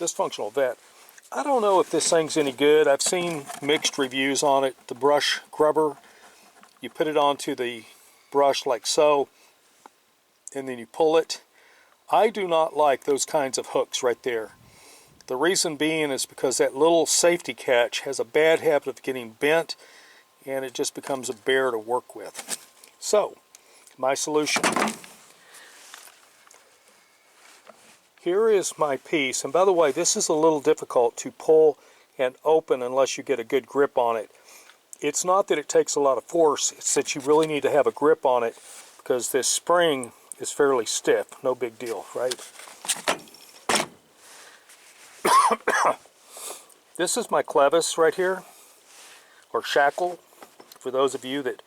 this functional vet. I don't know if this thing's any good. I've seen mixed reviews on it. The brush grubber, you put it onto the brush like so, and then you pull it. I do not like those kinds of hooks right there. The reason being is because that little safety catch has a bad habit of getting bent, and it just becomes a bear to work with. So, my solution. Here is my piece, and by the way, this is a little difficult to pull and open unless you get a good grip on it. It's not that it takes a lot of force, it's that you really need to have a grip on it because this spring is fairly stiff. No big deal, right? This is my clevis right here, or shackle, for those of you that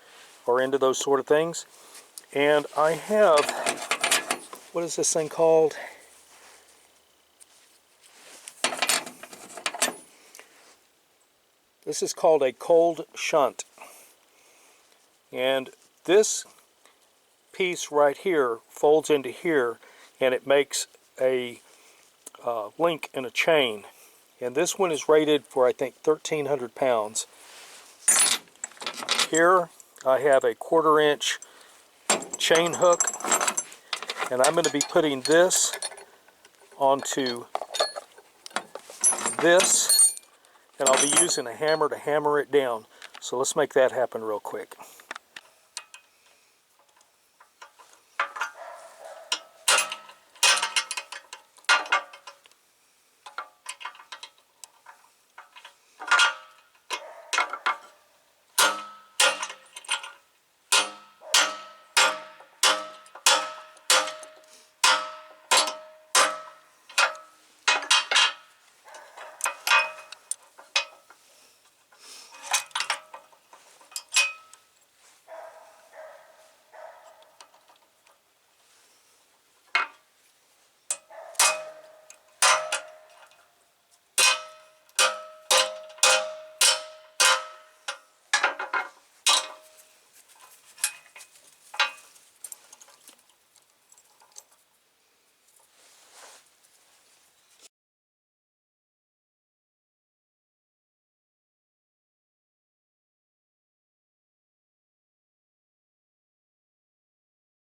are into those sort of things. And I have, what is this thing called? This is called a cold shunt. And this piece right here folds into here, and it makes a link in a chain. And this one is rated for, I think, 1,300 pounds. Here I have a 1/4 inch chain hook, and I'm going to be putting this onto this, and I'll be using a hammer to hammer it down. So let's make that happen real quick.